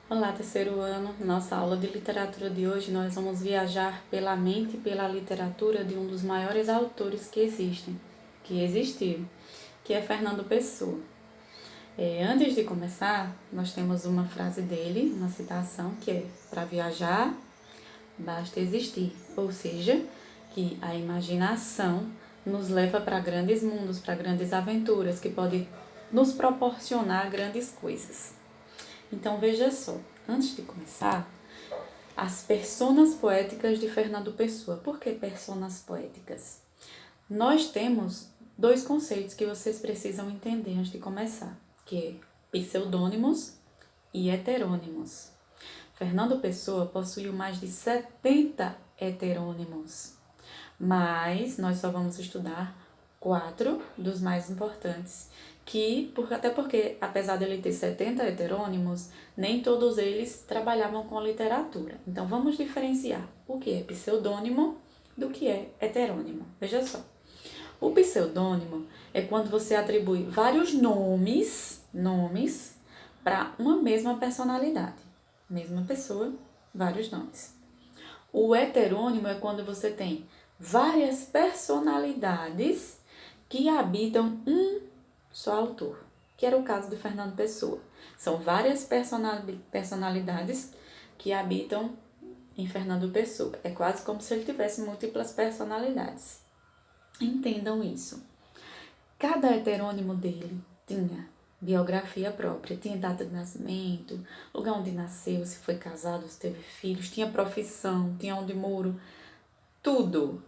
Olá, terceiro ano. Nossa aula de literatura de hoje, nós vamos viajar pela mente e pela literatura de um dos maiores autores que existiu, que é Fernando Pessoa. Antes de começar, nós temos uma frase dele, uma citação, que é: para viajar, basta existir. Ou seja, que a imaginação nos leva para grandes mundos, para grandes aventuras, que pode nos proporcionar grandes coisas. Então veja só, antes de começar, as personas poéticas de Fernando Pessoa. Por que personas poéticas? Nós temos dois conceitos que vocês precisam entender antes de começar, que é pseudônimos e heterônimos. Fernando Pessoa possuiu mais de 70 heterônimos, mas nós só vamos estudar 4 dos mais importantes, até porque, apesar de ele ter 70 heterônimos, nem todos eles trabalhavam com literatura. Então, vamos diferenciar o que é pseudônimo do que é heterônimo. Veja só. O pseudônimo é quando você atribui vários nomes para uma mesma personalidade. Mesma pessoa, vários nomes. O heterônimo é quando você tem várias personalidades que habitam um só autor, que era o caso de Fernando Pessoa. São várias personalidades que habitam em Fernando Pessoa. É quase como se ele tivesse múltiplas personalidades. Entendam isso. Cada heterônimo dele tinha biografia própria, tinha data de nascimento, lugar onde nasceu, se foi casado, se teve filhos, tinha profissão, tinha onde morou, tudo.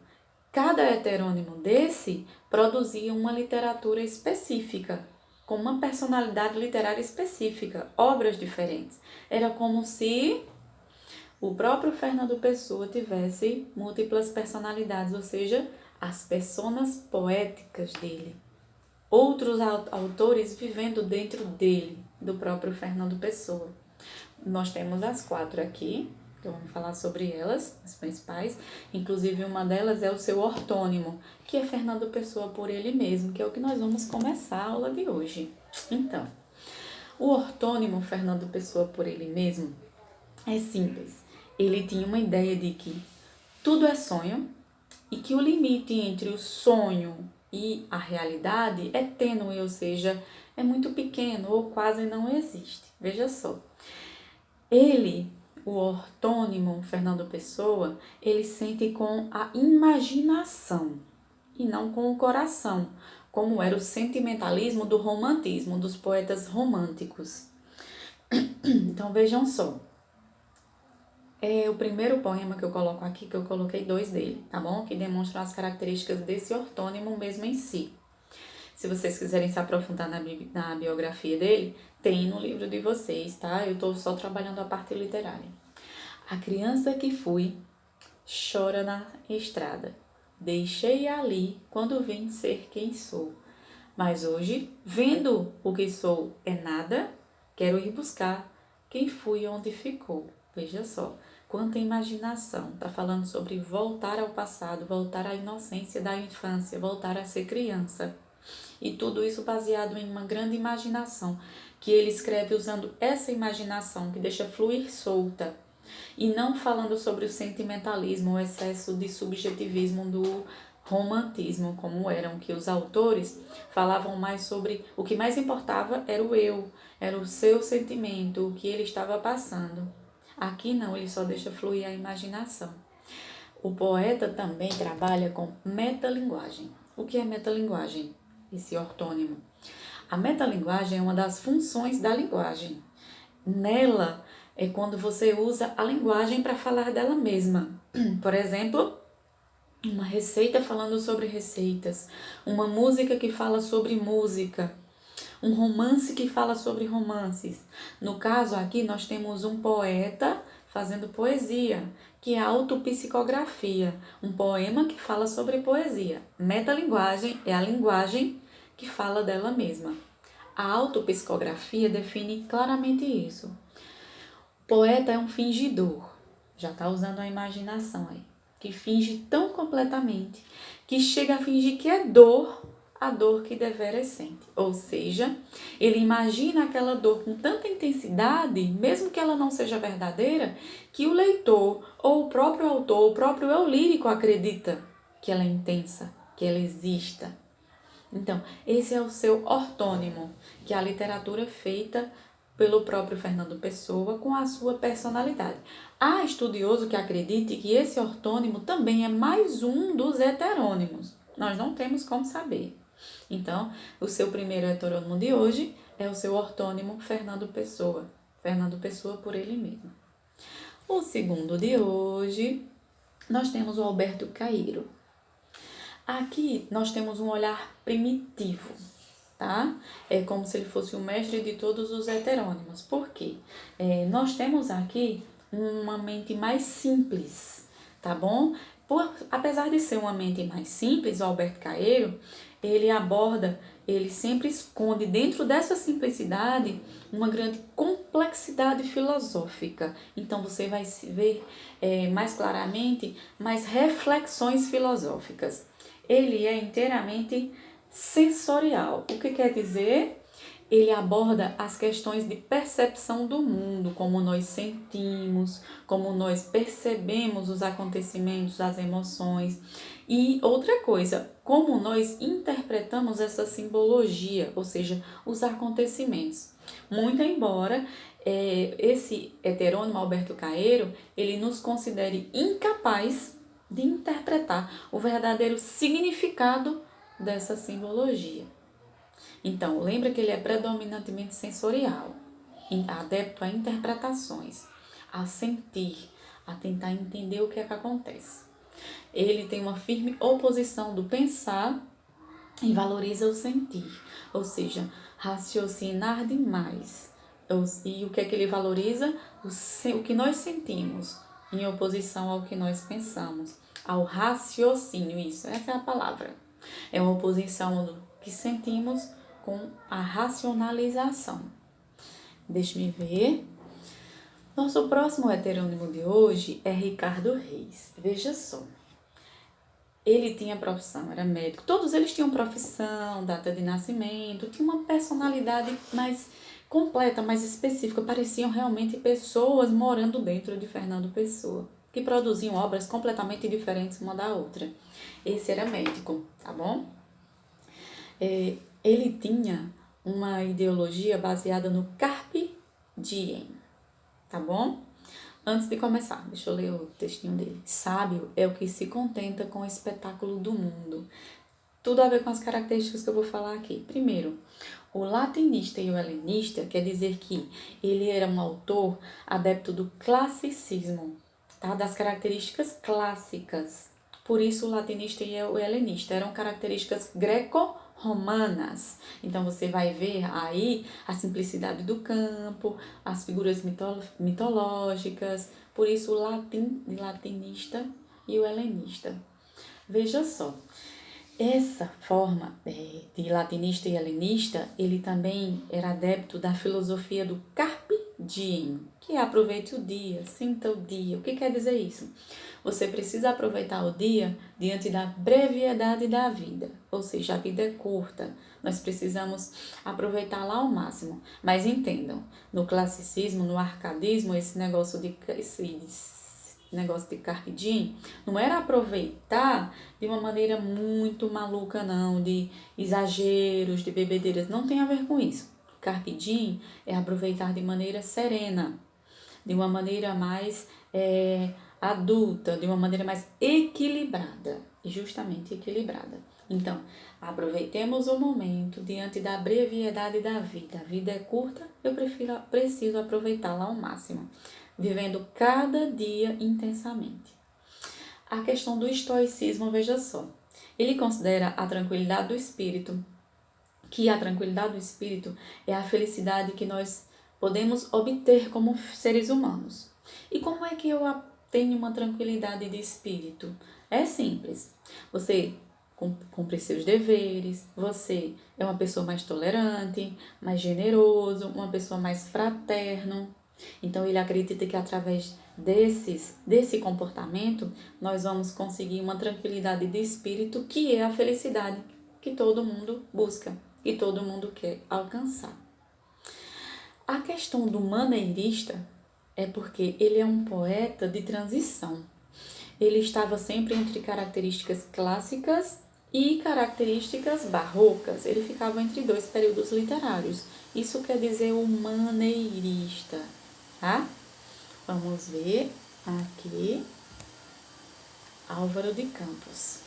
Cada heterônimo desse produzia uma literatura específica, com uma personalidade literária específica, obras diferentes. Era como se o próprio Fernando Pessoa tivesse múltiplas personalidades, ou seja, as personas poéticas dele. Outros autores vivendo dentro dele, do próprio Fernando Pessoa. Nós temos as 4 aqui, então vamos falar sobre elas, as principais. Inclusive, uma delas é o seu ortônimo, que é Fernando Pessoa por ele mesmo, que é o que nós vamos começar a aula de hoje. Então, o ortônimo Fernando Pessoa por ele mesmo é simples. Ele tinha uma ideia de que tudo é sonho e que o limite entre o sonho e a realidade é tênue, ou seja, é muito pequeno ou quase não existe. Veja só. Ele, o ortônimo Fernando Pessoa, ele sente com a imaginação e não com o coração, como era o sentimentalismo do romantismo, dos poetas românticos. Então vejam só. É o primeiro poema que eu coloco aqui, que eu coloquei 2 dele, tá bom? Que demonstram as características desse ortônimo mesmo em si. Se vocês quiserem se aprofundar na biografia dele, tem no livro de vocês, tá? Eu tô só trabalhando a parte literária. A criança que fui, chora na estrada. Deixei ali quando vim ser quem sou. Mas hoje, vendo o que sou é nada, quero ir buscar quem fui onde ficou. Veja só, quanta imaginação. Tá falando sobre voltar ao passado, voltar à inocência da infância, voltar a ser criança. E tudo isso baseado em uma grande imaginação, que ele escreve usando essa imaginação que deixa fluir solta. E não falando sobre o sentimentalismo, o excesso de subjetivismo do romantismo, como eram, que os autores falavam mais sobre o que mais importava era o eu, era o seu sentimento, o que ele estava passando. Aqui não, ele só deixa fluir a imaginação. O poeta também trabalha com metalinguagem. O que é metalinguagem? Esse ortônimo. A metalinguagem é uma das funções da linguagem. Nela é quando você usa a linguagem para falar dela mesma. Por exemplo, uma receita falando sobre receitas, uma música que fala sobre música, um romance que fala sobre romances. No caso aqui nós temos um poeta fazendo poesia, que é a autopsicografia, um poema que fala sobre poesia. Metalinguagem é a linguagem que fala dela mesma. A autopsicografia define claramente isso. O poeta é um fingidor, já está usando a imaginação aí, que finge tão completamente, que chega a fingir que é dor a dor que deveras sente. Ou seja, ele imagina aquela dor com tanta intensidade, mesmo que ela não seja verdadeira, que o leitor, ou o próprio autor, o próprio eu lírico acredita que ela é intensa, que ela exista. Então, esse é o seu ortônimo, que é a literatura feita pelo próprio Fernando Pessoa com a sua personalidade. Há estudioso que acredite que esse ortônimo também é mais um dos heterônimos. Nós não temos como saber. Então, o seu primeiro heterônimo de hoje é o seu ortônimo Fernando Pessoa. Fernando Pessoa por ele mesmo. O segundo de hoje, nós temos o Alberto Caeiro. Aqui nós temos um olhar primitivo, tá? É como se ele fosse o mestre de todos os heterônimos. Por quê? Nós temos aqui uma mente mais simples, tá bom? Apesar de ser uma mente mais simples, o Alberto Caeiro, ele sempre esconde dentro dessa simplicidade uma grande complexidade filosófica. Então você vai ver mais claramente mais reflexões filosóficas. Ele é inteiramente sensorial. O que quer dizer? Ele aborda as questões de percepção do mundo, como nós sentimos, como nós percebemos os acontecimentos, as emoções. E outra coisa, como nós interpretamos essa simbologia, ou seja, os acontecimentos. Muito embora esse heterônimo Alberto Caeiro, ele nos considere incapaz de interpretar o verdadeiro significado dessa simbologia. Então, lembra que ele é predominantemente sensorial, adepto a interpretações, a sentir, a tentar entender o que é que acontece. Ele tem uma firme oposição do pensar e valoriza o sentir, ou seja, raciocinar demais. E o que é que ele valoriza? O que nós sentimos, em oposição ao que nós pensamos, ao raciocínio, essa é a palavra. É uma oposição do que sentimos com a racionalização. Deixe-me ver. Nosso próximo heterônimo de hoje é Ricardo Reis. Veja só. Ele tinha profissão, era médico. Todos eles tinham profissão, data de nascimento, tinha uma personalidade mais completa, mais específica. Pareciam realmente pessoas morando dentro de Fernando Pessoa, que produziam obras completamente diferentes uma da outra. Esse era médico, tá bom? Ele tinha uma ideologia baseada no Carpe Diem, tá bom? Antes de começar, deixa eu ler o textinho dele. Sábio é o que se contenta com o espetáculo do mundo. Tudo a ver com as características que eu vou falar aqui. Primeiro, o latinista e o helenista quer dizer que ele era um autor adepto do classicismo, tá? Das características clássicas. Por isso, o latinista e o helenista eram características greco-romanas. Então, você vai ver aí a simplicidade do campo, as figuras mitológicas. Por isso, o latinista e o helenista. Veja só. Essa forma de latinista e helenista, ele também era adepto da filosofia do Carpe Diem, que é aproveite o dia, sinta o dia. O que quer dizer isso? Você precisa aproveitar o dia diante da brevidade da vida, ou seja, a vida é curta, nós precisamos aproveitá-la ao máximo. Mas entendam, no classicismo, no arcadismo, esse negócio de Carpe Diem, não era aproveitar de uma maneira muito maluca, não, de exageros, de bebedeiras, não tem a ver com isso. Carpe Diem é aproveitar de maneira serena, de uma maneira mais adulta, de uma maneira mais equilibrada, justamente equilibrada. Então, aproveitemos o momento diante da brevidade da vida. A vida é curta, eu preciso aproveitá-la ao máximo, vivendo cada dia intensamente. A questão do estoicismo, veja só, ele considera a tranquilidade do espírito, que a tranquilidade do espírito é a felicidade que nós podemos obter como seres humanos. E como é que eu tenho uma tranquilidade de espírito? É simples. Você cumpre seus deveres, você é uma pessoa mais tolerante, mais generoso, uma pessoa mais fraterno. Então, ele acredita que através desse comportamento, nós vamos conseguir uma tranquilidade de espírito, que é a felicidade que todo mundo busca e todo mundo quer alcançar. A questão do maneirista é porque ele é um poeta de transição. Ele estava sempre entre características clássicas e características barrocas. Ele ficava entre dois períodos literários. Isso quer dizer o maneirista, tá? Vamos ver aqui. Álvaro de Campos.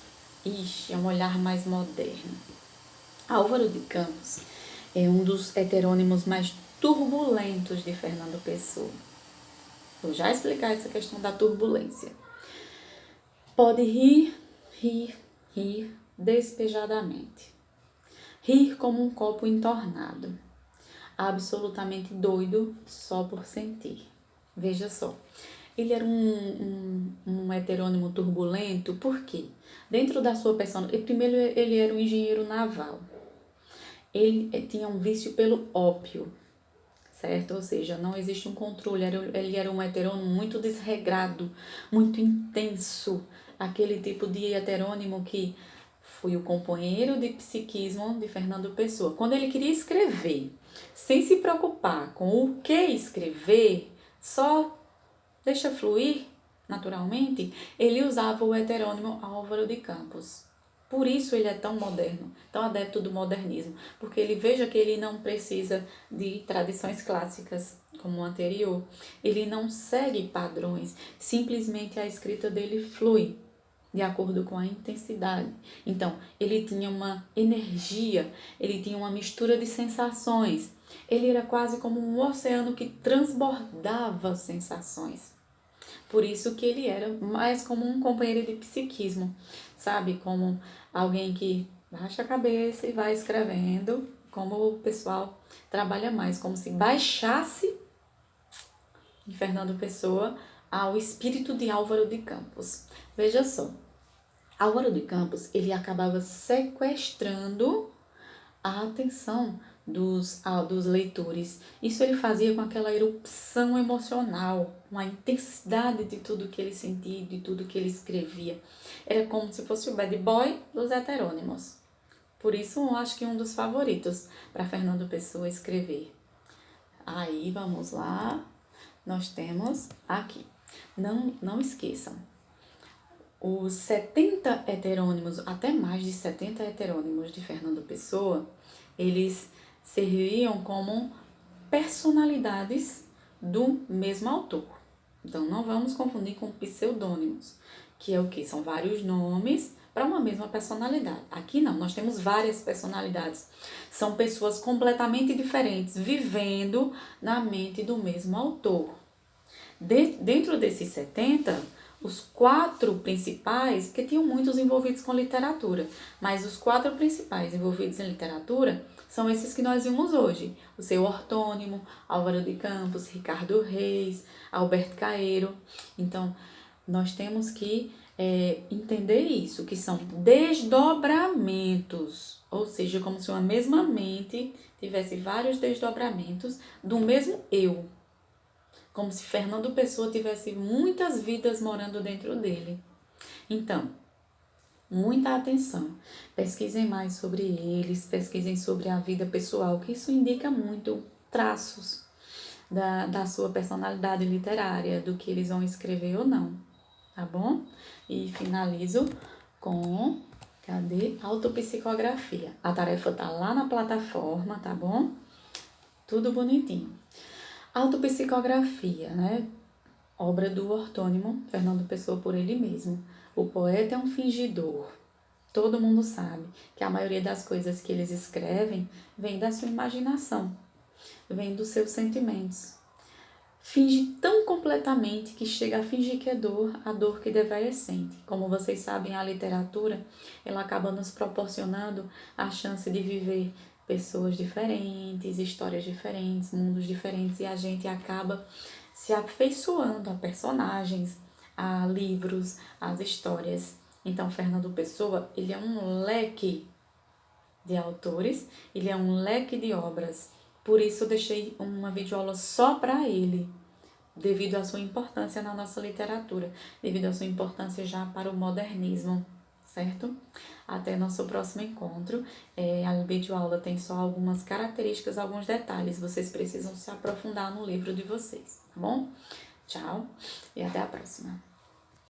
Ixi, é um olhar mais moderno. Álvaro de Campos é um dos heterônimos mais turbulentos de Fernando Pessoa. Vou já explicar essa questão da turbulência. Pode rir despejadamente. Rir como um copo entornado. Absolutamente doido só por sentir. Veja só. Ele era um heterônimo turbulento, por quê? Dentro da sua personalidade, primeiro ele era um engenheiro naval. Ele tinha um vício pelo ópio, certo? Ou seja, não existe um controle, ele era um heterônimo muito desregrado, muito intenso, aquele tipo de heterônimo que foi o companheiro de psiquismo de Fernando Pessoa. Quando ele queria escrever, sem se preocupar com o que escrever, só deixa fluir naturalmente, ele usava o heterônimo Álvaro de Campos. Por isso ele é tão moderno, tão adepto do modernismo, porque ele veja que ele não precisa de tradições clássicas como o anterior, ele não segue padrões, simplesmente a escrita dele flui de acordo com a intensidade. Então, ele tinha uma energia, ele tinha uma mistura de sensações, ele era quase como um oceano que transbordava sensações. Por isso que ele era mais como um companheiro de psiquismo, sabe? Como alguém que baixa a cabeça e vai escrevendo, como o pessoal trabalha mais, como se baixasse em Fernando Pessoa ao espírito de Álvaro de Campos. Veja só, Álvaro de Campos, ele acabava sequestrando a atenção dos leitores. Isso ele fazia com aquela erupção emocional, com a intensidade de tudo que ele sentia, de tudo que ele escrevia. Era como se fosse o bad boy dos heterônimos. Por isso, eu acho que um dos favoritos para Fernando Pessoa escrever. Aí, vamos lá. Nós temos aqui. Não esqueçam. Os 70 heterônimos, até mais de 70 heterônimos de Fernando Pessoa, eles serviam como personalidades do mesmo autor. Então, não vamos confundir com pseudônimos, que é o quê? São vários nomes para uma mesma personalidade. Aqui não, nós temos várias personalidades. São pessoas completamente diferentes, vivendo na mente do mesmo autor. Dentro desses 70, os 4 principais, porque tinham muitos envolvidos com literatura, mas os 4 principais envolvidos em literatura são esses que nós vimos hoje. O seu ortônimo, Álvaro de Campos, Ricardo Reis, Alberto Caeiro. Então, nós temos que entender isso, que são desdobramentos, ou seja, como se uma mesma mente tivesse vários desdobramentos do mesmo eu. Como se Fernando Pessoa tivesse muitas vidas morando dentro dele. Então, muita atenção. Pesquisem mais sobre eles, pesquisem sobre a vida pessoal, que isso indica muito traços da sua personalidade literária, do que eles vão escrever ou não, tá bom? E finalizo com, cadê? Autopsicografia. A tarefa tá lá na plataforma, tá bom? Tudo bonitinho. Autopsicografia, né? Obra do ortônimo Fernando Pessoa por ele mesmo. O poeta é um fingidor. Todo mundo sabe que a maioria das coisas que eles escrevem vem da sua imaginação, vem dos seus sentimentos. Finge tão completamente que chega a fingir que é dor, a dor que deveras sente. Como vocês sabem, a literatura, ela acaba nos proporcionando a chance de viver pessoas diferentes, histórias diferentes, mundos diferentes, e a gente acaba se afeiçoando a personagens, a livros, às histórias. Então, Fernando Pessoa, ele é um leque de autores, ele é um leque de obras. Por isso, eu deixei uma videoaula só para ele, devido à sua importância na nossa literatura, devido à sua importância já para o modernismo, certo? Até nosso próximo encontro. A videoaula tem só algumas características, alguns detalhes. Vocês precisam se aprofundar no livro de vocês, tá bom? Tchau e até a próxima.